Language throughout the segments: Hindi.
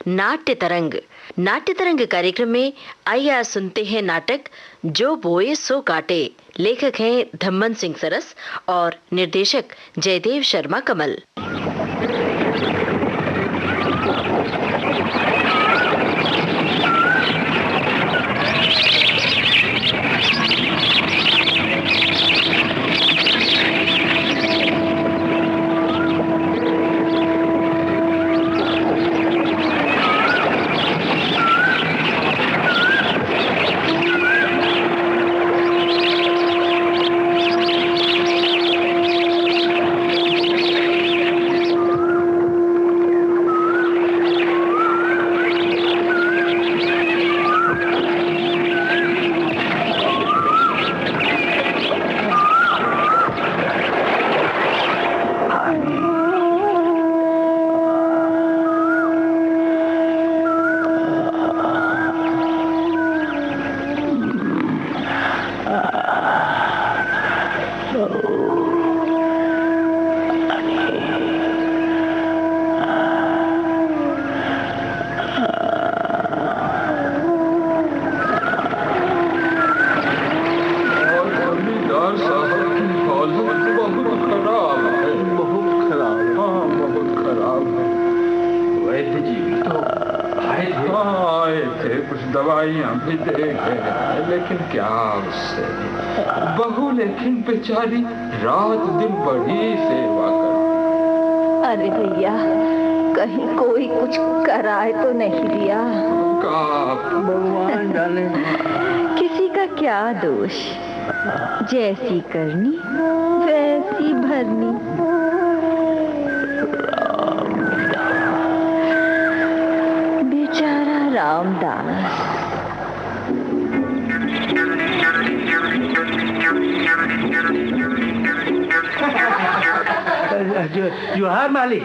नाट्य तरंग। नाट्य तरंग कार्यक्रम में आइए आज सुनते हैं नाटक जो बोए सो काटे। लेखक हैं धम्मन सिंह सरस और निर्देशक जयदेव शर्मा कमल। लेकिन क्या उससे बहू, लेकिन बेचारी रात दिन बड़ी सेवा कर। अरे भैया, कहीं कोई कुछ कराए तो नहीं दिया? भगवान जाने। किसी का क्या दोष, जैसी करनी वैसी भरनी। बेचारा रामदास। जोहार मालिक।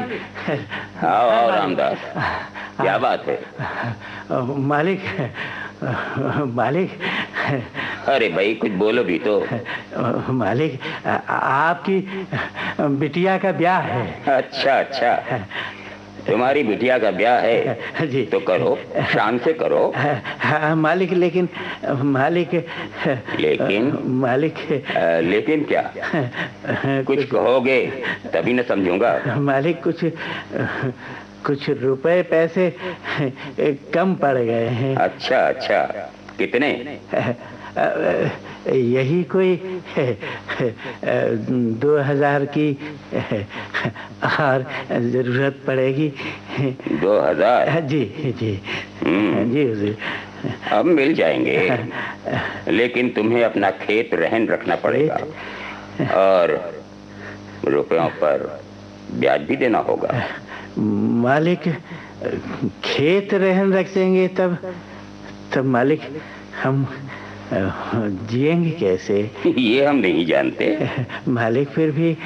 आओ आओ रामदास, क्या बात है? मालिक मालिक। अरे भाई कुछ बोलो भी तो। मालिक, आपकी बिटिया का ब्याह है। अच्छा अच्छा, तुम्हारी बिटिया का ब्याह है जी। तो करो, शान से करो। हाँ मालिक, लेकिन मालिक लेकिन क्या? कुछ कहोगे तभी न समझूंगा। मालिक, कुछ रुपए पैसे कम पड़ गए हैं। अच्छा अच्छा, कितने? यही कोई 2000 की और जरूरत पड़ेगी। 2000? जी जी जी। अब मिल जाएंगे, लेकिन तुम्हें अपना खेत रहन रखना पड़ेगा और रुपयों पर ब्याज भी देना होगा। मालिक, खेत रहन रख देंगे तब मालिक हम जिएंगे कैसे? ये हम नहीं जानते मालिक। फिर भी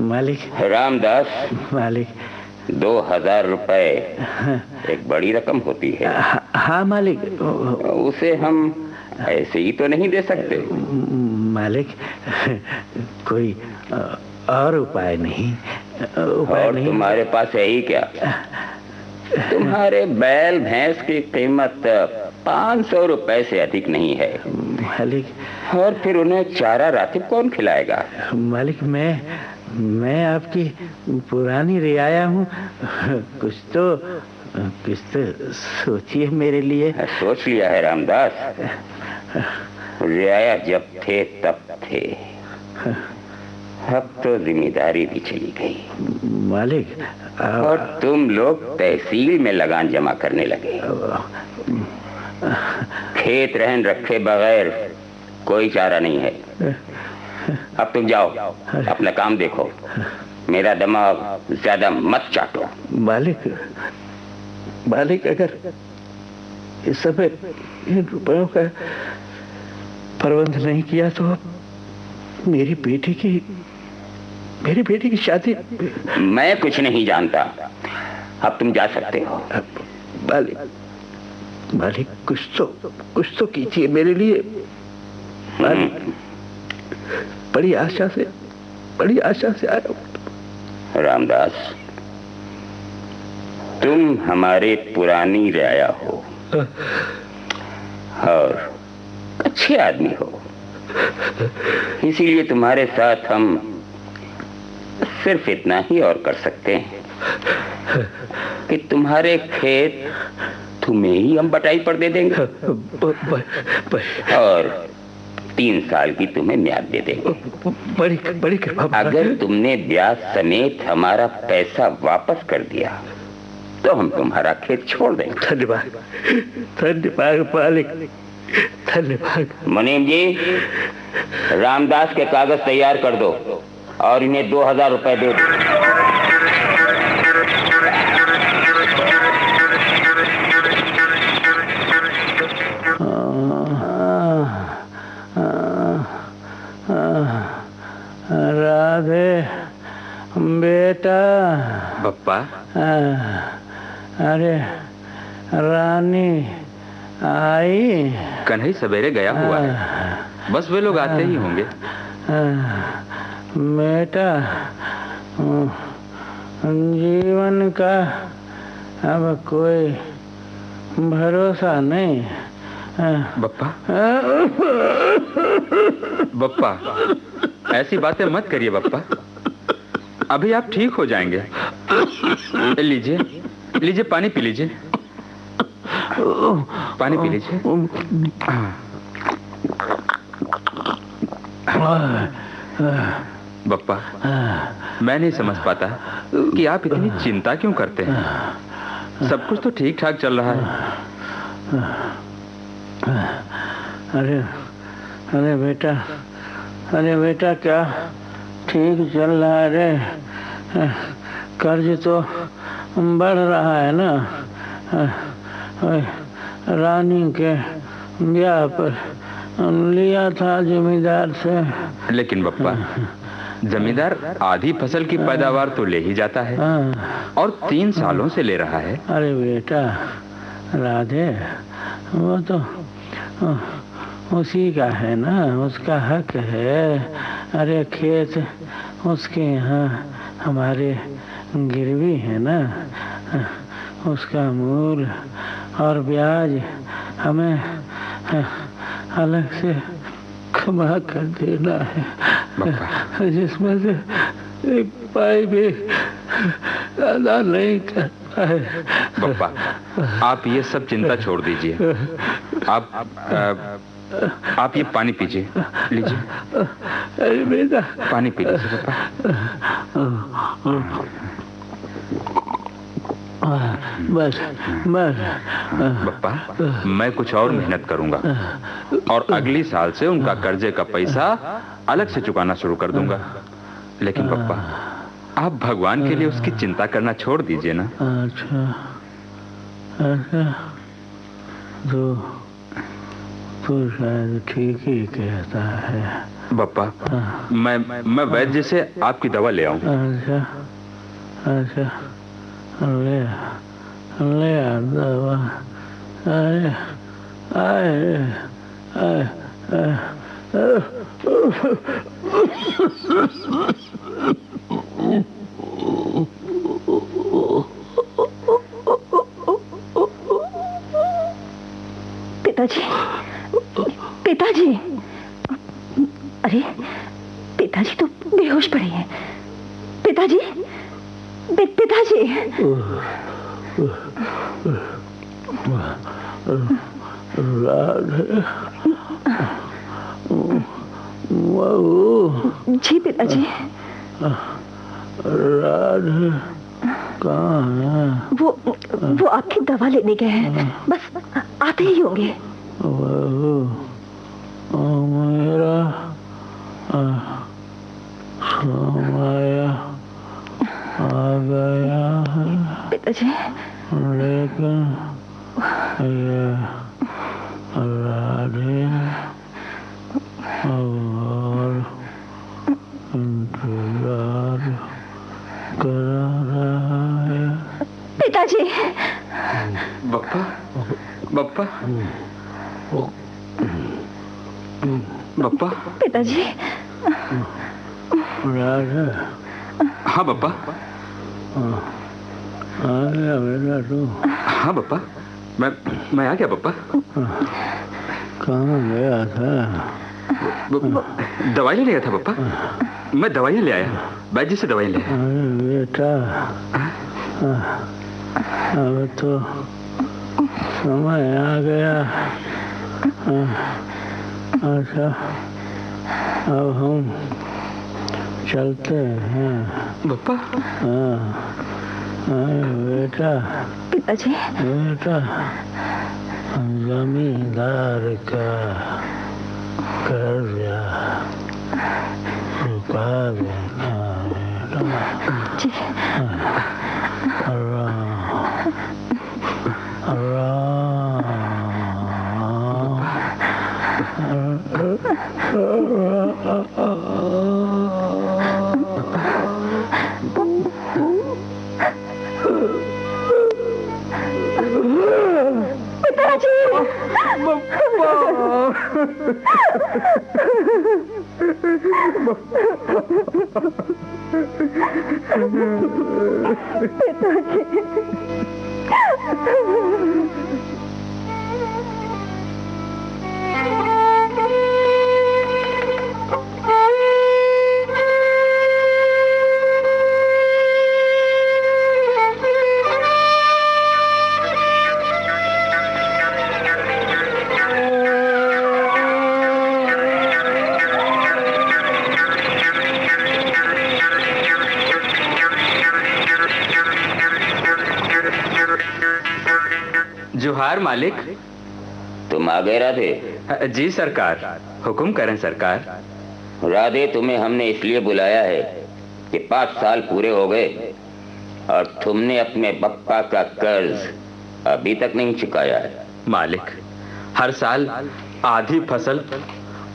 मालिक। रामदास, मालिक 2000 रुपए एक बड़ी रकम होती है। हाँ मालिक। उसे हम ऐसे ही तो नहीं दे सकते। मालिक, कोई और उपाय नहीं? और तुम्हारे पास है ही क्या? तुम्हारे बैल भैंस की कीमत 500 रुपए से अधिक नहीं है मालिक। और फिर उन्हें चारा रातिब कौन खिलाएगा? मालिक, मैं आपकी पुरानी रियाया हूँ। कुछ तो सोचिए मेरे लिए। सोच लिया है रामदास। रियाया जब थे तब थे, अब तो जिम्मेदारी भी चली गई मालिक। और तुम लोग तहसील में लगान जमा करने लगे। खेत रहन रखे बगैर कोई चारा नहीं है। अब तुम जाओ, अपना काम देखो, मेरा दिमाग ज्यादा मत चाटो। मालिक, अगर इस समय इन रुपयों का प्रबंध नहीं किया तो मेरी बेटी की शादी। मैं कुछ नहीं जानता, अब तुम जा सकते हो। मालिक, कुछ तो कीजिए मेरे लिए। मालिक, बड़ी आशा से आया हूँ। रामदास, तुम हमारे पुरानी राया हो और अच्छे आदमी हो, इसीलिए तुम्हारे साथ हम सिर्फ इतना ही और कर सकते हैं कि तुम्हारे खेत तुम्हें ही हम बटाई पर दे देंगे और 3 साल की तुम्हें म्याद दे देंगे। बड़ी कृपा। अगर तुमने ब्याज समेत हमारा पैसा वापस कर दिया तो हम तुम्हारा खेत छोड़ देंगे। धन्यवाद, धन्यवाद मालिक, धन्यवाद। मुनीम जी, रामदास के कागज तैयार कर दो और इन्हें 2000 रुपए दे दो। राधे बेटा। बप्पा। अरे रानी आई? कन्हई सवेरे गया हुआ है, बस वे लोग आते ही होंगे। बेटा, जीवन का अब कोई भरोसा नहीं। बप्पा, बप्पा, ऐसी बातें मत करिए बप्पा, अभी आप ठीक हो जाएंगे। लीजिए, लीजिए, पानी पी लीजिए, पानी पी लीजिए। बप्पा, मैं नहीं समझ पाता कि आप इतनी चिंता क्यों करते हैं। सब कुछ तो ठीक ठाक चल रहा है। अरे बेटा क्या ठीक चल रहा है रे? कर्ज तो बढ़ रहा है ना। रानी के ब्याह पर लिया था जमींदार से। लेकिन बप्पा, जमींदार आधी फसल की पैदावार तो ले ही जाता है और 3 सालों से ले रहा है। अरे बेटा राधे, वो तो उसी का है ना, उसका हक है। अरे खेत उसके यहाँ हमारे गिरवी है ना, उसका मूल और ब्याज हमें अलग से कमा कर देना है, जिसमें से एक पाई भी अदा नहीं करता है। बप्पा, आप ये सब चिंता छोड़ दीजिए। आप ये पानी पीजिए, लीजिए। अरे बेटा, पानी पी लीजिए बस बप्पा, मैं कुछ और मेहनत करूंगा और अगली साल से उनका कर्जे का पैसा अलग से चुकाना शुरू कर दूंगा। लेकिन बप्पा, आप भगवान के लिए उसकी चिंता करना छोड़ दीजिए ना। अच्छा, तो शायद ठीक ही कहता है। बप्पा, मैं वैद्य से आपकी दवा ले आऊं। अच्छा, ले आ दवा। पिताजी, अरे पिताजी तो बेहोश पड़े हैं। पिताजी, पिताजी। जी पिताजी। राधे कहाँ है? वो आपकी दवा लेने गए हैं, बस आते ही होंगे। मेरा समय आ गया है पिताजी, लेकिन ये राधे और इंतजार करा रहा है। पिताजी। बप्पा, बप्पा, बप्पा। पिताजी। हाँ बप्पा। आ गया बेटा तू? हाँ पप्पा, मैं आ गया पप्पा। कहाँ गया था? दवाई ले गया था पप्पा। मैं दवाइयाँ ले आया, वैद्य से दवाई ले आया। अरे बेटा, अब तो समय आ गया। अच्छा, अब हम चलते हैं पप्पा। बेटा। पिताजी। बेटा, जमींदार का कर्जा चुका देना जोहार मालिक। तुम आ गए राधे? जी सरकार, हुक्म करें सरकार। राधे, तुम्हें हमने इसलिए बुलाया है कि 5 साल पूरे हो गए और तुमने अपने बप्पा का कर्ज अभी तक नहीं चुकाया है। मालिक, हर साल आधी फसल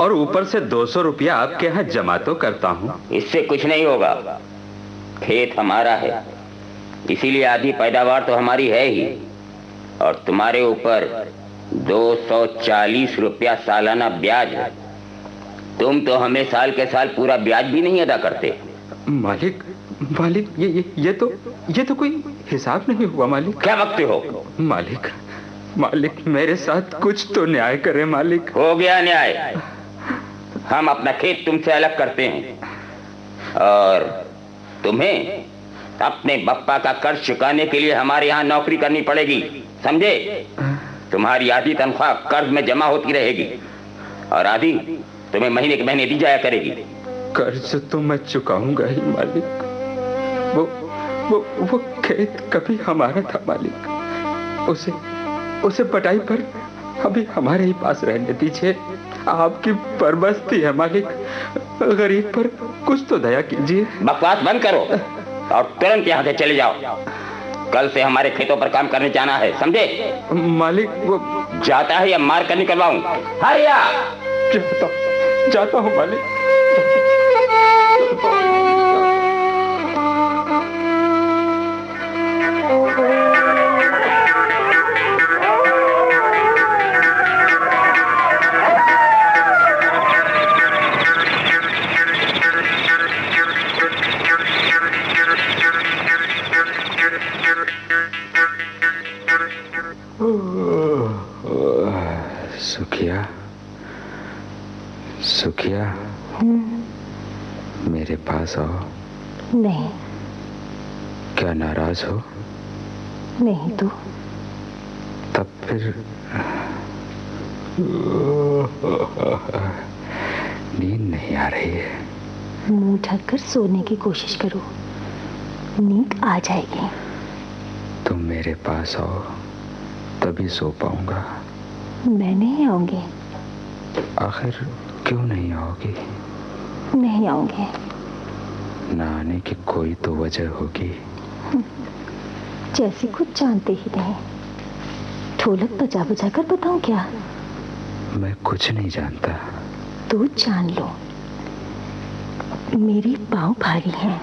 और ऊपर से 200 रुपया आपके यहाँ जमा तो करता हूँ। इससे कुछ नहीं होगा। खेत हमारा है, इसीलिए आधी पैदावार तो हमारी है ही, और तुम्हारे ऊपर 240 रुपया सालाना ब्याज है। तुम तो हमें साल के साल पूरा ब्याज भी नहीं अदा करते। मालिक, मालिक, ये तो कोई हिसाब नहीं हुआ मालिक। क्या बकते हो? मालिक, मालिक मेरे साथ कुछ तो न्याय करे मालिक। हो गया न्याय। हम अपना खेत तुमसे अलग करते हैं और तुम्हें अपने बप्पा का कर्ज चुकाने के लिए हमारे यहाँ नौकरी करनी पड़ेगी, समझे? तुम्हारी आधी तनख्वाह कर्ज में जमा होती रहेगी और आधी तुम्हें महीने के महीने दी जाया करेगी। कर्ज तो मैं चुकाऊंगा ही मालिक। वो खेत कभी हमारा था मालिक। उसे पटाई पर अभी हमारे ही पास रहने दीजिए। आपकी परबस्ती है मालिक, गरीब पर कुछ तो दया कीजिए। बकवास बंद करो और तुरंत यहाँ से चले जाओ। कल से हमारे खेतों पर काम करने जाना है, समझे? मालिक, वो जाता है या मार कर निकलवाऊं? हरिया! जाता हूँ मालिक। सुखिया, मेरे पास आओ। नहीं। क्या नाराज हो? नहीं तो। तब फिर नींद नहीं आ रही है। मुंह ढककर सोने की कोशिश करो, नींद आ जाएगी। तुम मेरे पास आओ तभी सो पाऊंगा। मैं नहीं आऊंगी। आखिर क्यों नहीं आओगी? नहीं आऊंगी। ना आने की कोई तो वजह होगी। जैसे कुछ जानते ही नहीं। ढोलक बजा बजा कर बताऊं क्या? मैं कुछ नहीं जानता। तो जान लो, मेरे पाँव भारी हैं।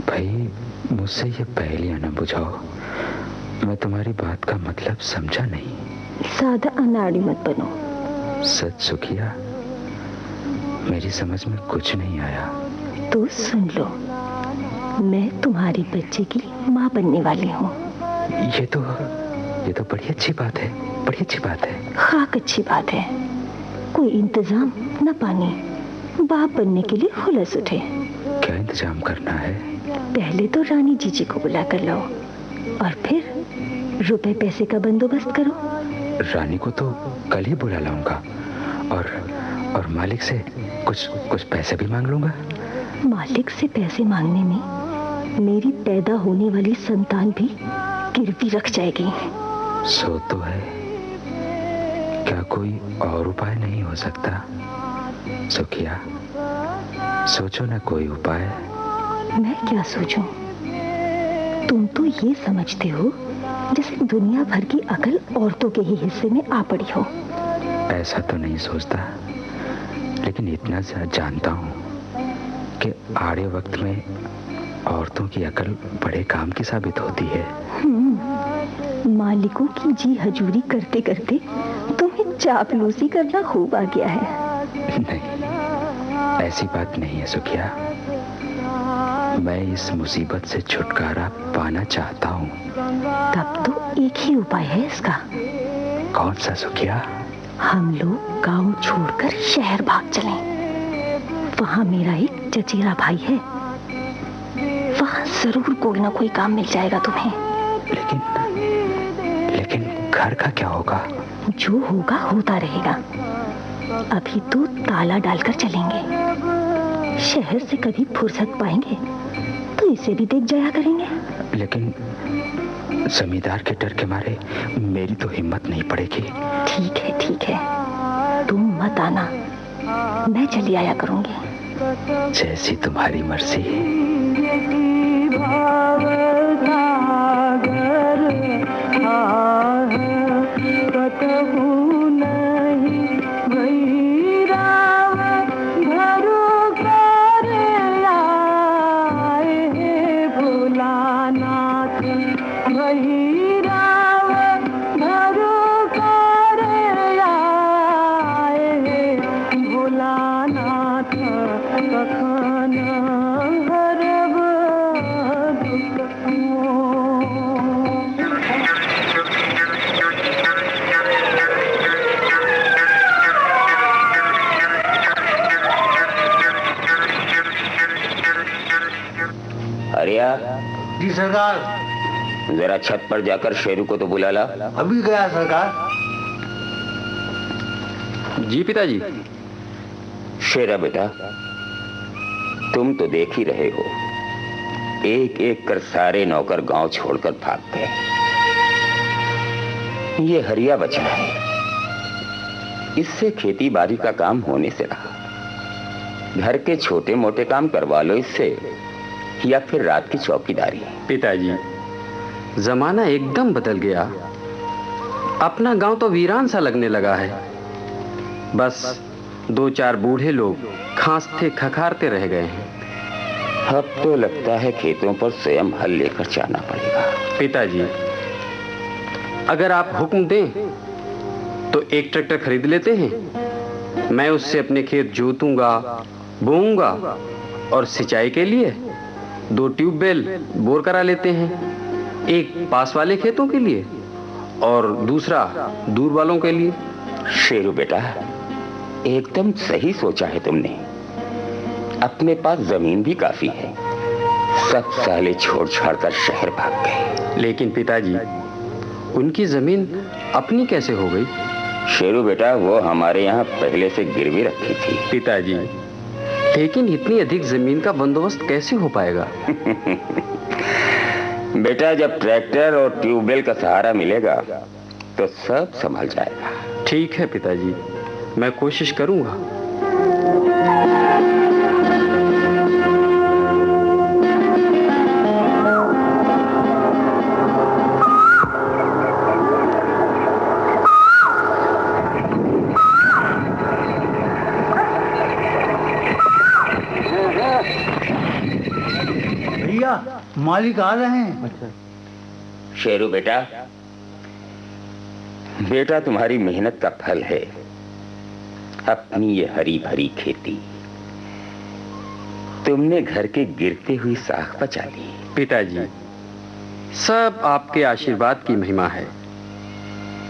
भाई, मुझसे ये पहेलियां न बुझाओ। मैं तुम्हारी बात का मतलब समझा नहीं। सादा अनाड़ी मत बनो। सच सुखिया, मेरी समझ में कुछ नहीं आया। तो सुन लो, मैं तुम्हारे बच्चे की माँ बनने वाली हूँ। ये तो बड़ी अच्छी बात है, बड़ी अच्छी बात है। खाक अच्छी बात है। कोई इंतजाम न पानी, बाप बनने के लिए हुलस उठे। क्या इंतजाम करना है? पहले तो रानी जीजी को बुला कर लाओ और फिर रुपए पैसे का बंदोबस्त करो। रानी को तो कल ही बुला लाऊंगा और मालिक से कुछ पैसे भी मांग लूंगा। मालिक से पैसे मांगने में मेरी पैदा होने वाली संतान भी गिरवी रख जाएगी। सो तो है, क्या कोई और उपाय नहीं हो सकता? सुखिया, सोचो ना कोई उपाय। मैं क्या सोचूं? तुम तो ये समझते हो जैसे दुनिया भर की अकल औरतों के ही हिस्से में आ पड़ी हो। ऐसा तो नहीं सोचता, लेकिन इतना जानता हूँ कि आड़े वक्त में औरतों की अकल बड़े काम की साबित होती है। मालिकों की जी हजूरी करते करते तुम्हें चापलूसी करना खूब आ गया है। नहीं, ऐसी बात नहीं है सुखिया। मैं इस मुसीबत से छुटकारा पाना चाहता हूँ। तब तो एक ही उपाय है इसका। कौन सा सुखिया? हम लोग गांव छोड़कर शहर भाग चलें। वहाँ मेरा एक चचेरा भाई है, वहाँ जरूर कोई ना कोई काम मिल जाएगा तुम्हें। लेकिन घर का क्या होगा? जो होगा होता रहेगा। अभी तो ताला डालकर चलेंगे। शहर से कभी फुर्सत पाएंगे तो इसे भी देख जाया करेंगे। लेकिन जमींदार के डर के मारे मेरी तो हिम्मत नहीं पड़ेगी। ठीक है, तुम मत आना, मैं चली आया करूंगी। जैसी तुम्हारी मर्जी। जी सरकार। जरा छत पर जाकर शेरू को तो बुला ला। अभी गया सरकार। जी पिताजी। शेरा बेटा, तुम तो देख ही रहे हो, एक एक कर सारे नौकर गांव छोड़कर भाग गए। ये हरिया बचा है, इससे खेती बाड़ी का काम होने से रहा। घर के छोटे मोटे काम करवा लो इससे, या फिर रात की चौकीदारी। पिताजी, जमाना एकदम बदल गया। अपना गांव तो वीरान सा लगने लगा है। बस 2-4 बूढ़े लोग खांसते खखारते रह गए हैं। अब तो लगता है खेतों पर स्वयं हल लेकर जाना पड़ेगा। पिताजी, अगर आप हुक्म दें तो एक ट्रैक्टर खरीद लेते हैं। मैं उससे अपने खेत जोतूंगा, बोऊंगा और सिंचाई के लिए 2 ट्यूबवेल बोर करा लेते हैं। एक पास वाले खेतों के लिए और दूसरा दूर वालों के लिए। शेरू बेटा, एकदम सही सोचा है तुमने। अपने पास जमीन भी काफी है। सब साले छोड़ छाड़ कर शहर भाग गए। लेकिन पिताजी, उनकी जमीन अपनी कैसे हो गई? शेरू बेटा, वो हमारे यहाँ पहले से गिरवी रखी थी। पिताजी, लेकिन इतनी अधिक जमीन का बंदोबस्त कैसे हो पाएगा? बेटा, जब ट्रैक्टर और ट्यूबवेल का सहारा मिलेगा तो सब संभल जाएगा। ठीक है पिताजी, मैं कोशिश करूंगा। मालिक आ रहे हैं। शेरू बेटा, बेटा तुम्हारी मेहनत का फल है अपनी ये हरी भरी खेती। तुमने घर के गिरते हुई साख बचा ली। पिताजी, सब आपके आशीर्वाद की महिमा है।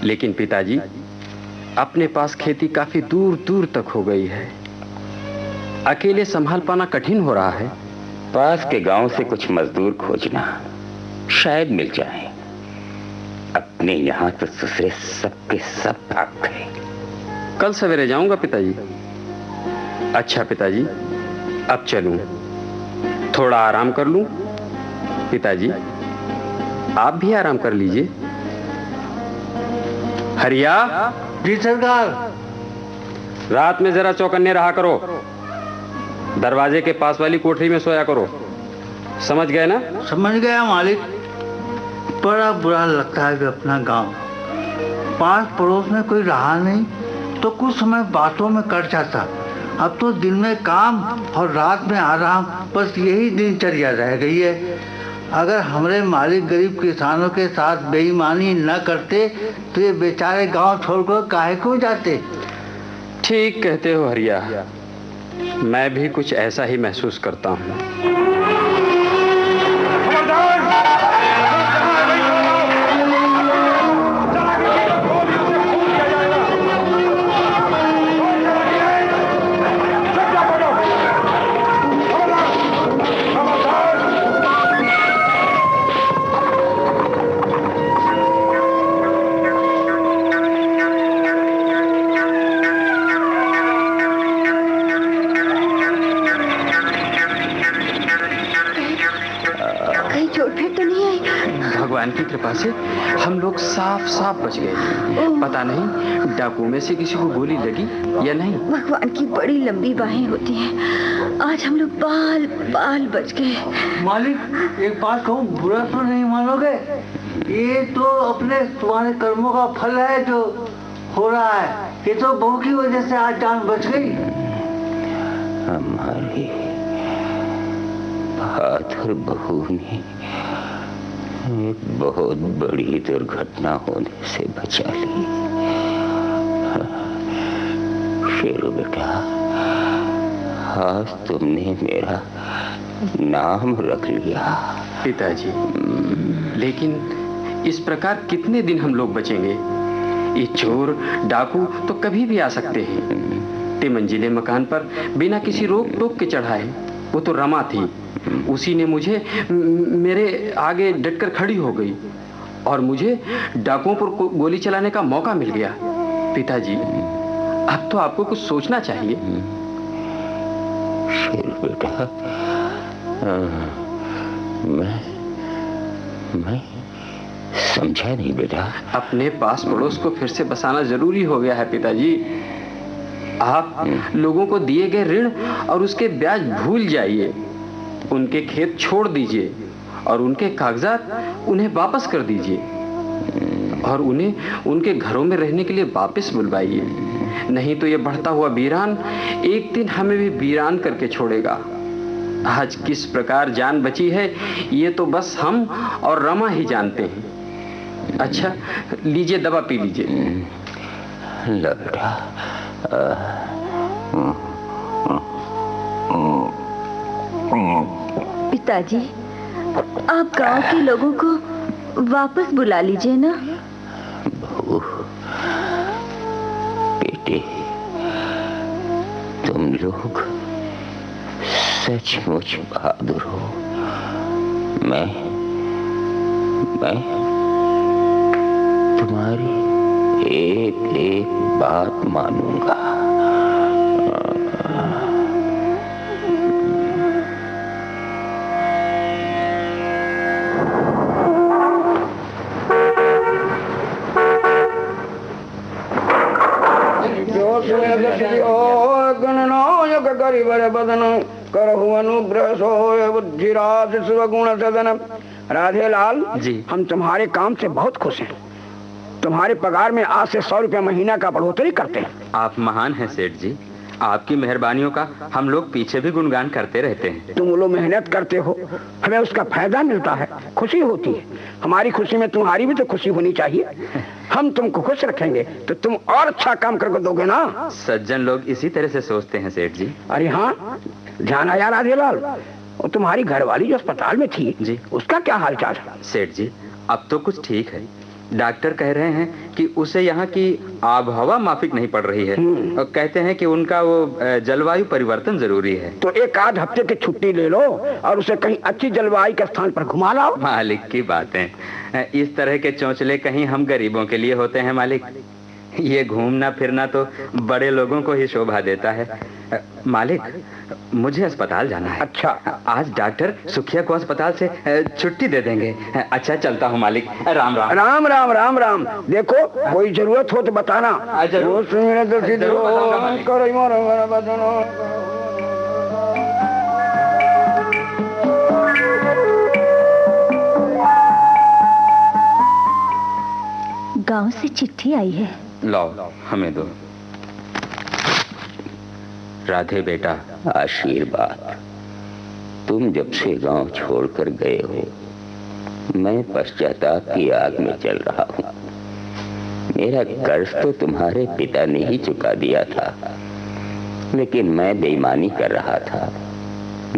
लेकिन पिताजी, अपने पास खेती काफी दूर दूर तक हो गई है। अकेले संभाल पाना कठिन हो रहा है। पास के गांव से कुछ मजदूर खोजना, शायद मिल जाए। अपने यहाँ तो दूसरे सबके सब भाग गए। कल सवेरे जाऊंगा पिताजी। अच्छा पिताजी, अब चलूं, थोड़ा आराम कर लूं। पिताजी, आप भी आराम कर लीजिए। हरिया। जी सरकार। रात में जरा चौकन्ने रहा करो। दरवाजे के पास वाली कोठरी में सोया करो। समझ गए ना? समझ गया मालिक। बड़ा बुरा लगता है कि अपना गांव पास पड़ोस में कोई रहा नहीं तो कुछ समय बातों में कट जाता। अब तो दिन में काम और रात में आराम, बस यही दिनचर्या रह गई है। अगर हमारे मालिक गरीब किसानों के साथ बेईमानी न करते तो ये बेचारे गांव छोड़कर काहे को जाते। ठीक कहते हो हरिया, मैं भी कुछ ऐसा ही महसूस करता हूँ। भगवान की कृपा से हम लोग साफ साफ बच गए। पता नहीं डाकू में से किसी को गोली लगी या नहीं। भगवान की बड़ी लंबी बाहें होती हैं। आज हम लोग बाल बाल बच गए। मालिक, एक बात कहूँ, बुरा तो नहीं मानोगे? ये तो अपने तुम्हारे कर्मों का फल है जो हो रहा है। ये तो बहू की वजह से आज जान बच गई। हमारी बहादुर बहू ने एक बहुत बड़ी दुर्घटना होने से बचा ली। शेरू बेटा, आज तुमने मेरा नाम रख लिया। पिताजी, लेकिन इस प्रकार कितने दिन हम लोग बचेंगे? ये चोर डाकू तो कभी भी आ सकते हैं। तिमंजिले मकान पर बिना किसी रोक टोक के चढ़ाए। वो तो रमा थी, उसी ने मुझे मेरे आगे डटकर खड़ी हो गई और मुझे डाकुओं पर गोली चलाने का मौका मिल गया। पिताजी, अब तो आपको कुछ सोचना चाहिए। शेर बेटा, मैं समझा नहीं बेटा। अपने पास पड़ोस को फिर से बसाना जरूरी हो गया है पिताजी। आप लोगों को दिए गए ऋण और उसके ब्याज भूल जाइए। उनके खेत छोड़ दीजिए और उनके कागजात उन्हें वापस कर दीजिए और उन्हें उनके घरों में रहने के लिए वापस बुलवाइए। नहीं तो ये बढ़ता हुआ वीरान एक दिन हमें भी वीरान करके छोड़ेगा। आज किस प्रकार जान बची है ये तो बस हम और रमा ही जानते हैं। अच्छा, लीजिए, दवा पी लीजिए। पिताजी, आप गांव के लोगों को वापस बुला लीजिए ना। बहू, बेटे, तुम लोग सचमुच बहादुर हो। मैं तुम्हारी एक एक बात मानूंगा। गणनायक करिवर बदन करहु अनुग्रह सोय बुद्धिराज सुगुण सदन। राधे लाल जी, हम तुम्हारे काम से बहुत खुश हैं। तुम्हारे पगार में आज से 100 रुपया महीना का बढ़ोतरी करते हैं। आप महान हैं सेठ जी। आपकी मेहरबानियों का हम लोग पीछे भी गुणगान करते रहते हैं। तुम लोग मेहनत करते हो, हमें उसका फायदा मिलता है, खुशी होती है। हमारी खुशी में तुम्हारी भी तो खुशी होनी चाहिए। हम तुमको खुश रखेंगे तो तुम और अच्छा काम करके दोगे ना। सज्जन लोग इसी तरह से सोचते हैं सेठ जी। अरे हाँ, ध्यान आया राधेलाल? और तुम्हारी घरवाली जो अस्पताल में थी जी, उसका क्या हाल चाल है? सेठ जी, अब तो कुछ ठीक है। डॉक्टर कह रहे हैं कि उसे यहाँ की आबहवा माफिक नहीं पड़ रही है और कहते हैं कि उनका वो जलवायु परिवर्तन जरूरी है। तो एक आध हफ्ते की छुट्टी ले लो और उसे कहीं अच्छी जलवायु के स्थान पर घुमा लाओ। मालिक की बातें, इस तरह के चौंचले कहीं हम गरीबों के लिए होते हैं मालिक। ये घूमना फिरना तो बड़े लोगों को ही शोभा देता है। मालिक, मुझे अस्पताल जाना है। अच्छा, आज डॉक्टर सुखिया को अस्पताल से छुट्टी दे देंगे। अच्छा, चलता हूँ मालिक। राम राम। राम राम राम राम। देखो, कोई जरूरत हो तो बताना। जरूर। गांव से चिट्ठी आई है। लाओ, हमें दो। राधे बेटा। आशीर्वाद, तुम जब से गांव छोड़कर गए हो मैं पश्चाताप की आग में चल रहा हूँ। मेरा कर्ज तो तुम्हारे पिता ने ही चुका दिया था, लेकिन मैं बेईमानी कर रहा था।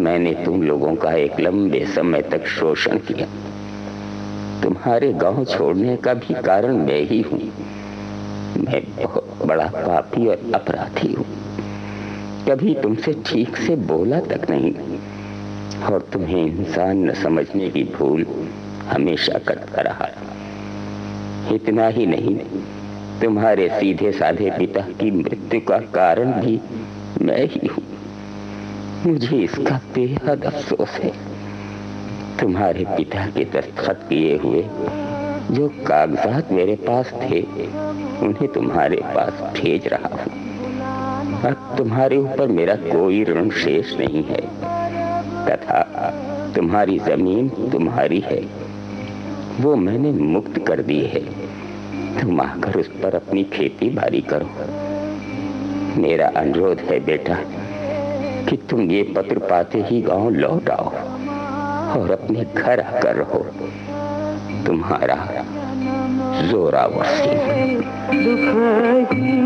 मैंने तुम लोगों का एक लंबे समय तक शोषण किया। तुम्हारे गांव छोड़ने का भी कारण मैं ही हूँ। मैं बहुत बड़ा पापी और अपराधी हूँ। कभी तुमसे ठीक से बोला तक नहीं, और तुम्हें इंसान न समझने की भूल हमेशा करता रहा। इतना ही नहीं, तुम्हारे सीधे साधे पिता की मृत्यु का कारण भी मैं ही हूँ। मुझे इसका बेहद अफसोस है। तुम्हारे पिता के दस्तखत किए हुए जो कागजात मेरे पास थे उन्हें तुम्हारे पास भेज रहा हूँ। अब तुम्हारे ऊपर मेरा कोई ऋण शेष नहीं है, तथा तुम्हारी जमीन तुम्हारी है, वो मैंने मुक्त कर दी है। तुम आकर उस पर अपनी खेती बाड़ी करो। मेरा अनुरोध है बेटा कि तुम ये पत्र पाते ही गांव लौट आओ और अपने घर आकर रहो। तुम्हारा जोरावर सिंह। दुख ही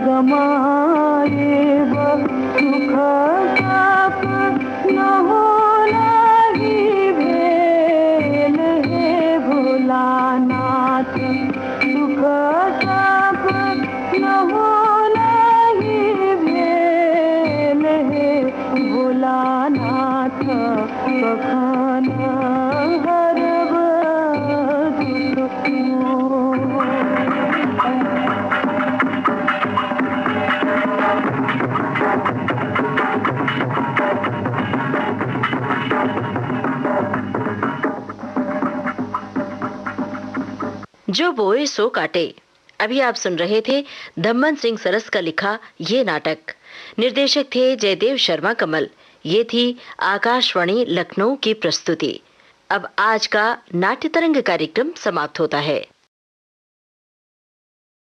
गमाए सुख साप न होना ही भेल है भोलानाथ। सुख साप न होना ही भेल है भोलानाथ। बखान हरब जो बोए सो काटे। अभी आप सुन रहे थे धम्मन सिंह सरस का लिखा ये नाटक। निर्देशक थे जयदेव शर्मा कमल। ये थी आकाशवाणी लखनऊ की प्रस्तुति। अब आज का नाट्य तरंग कार्यक्रम समाप्त होता है।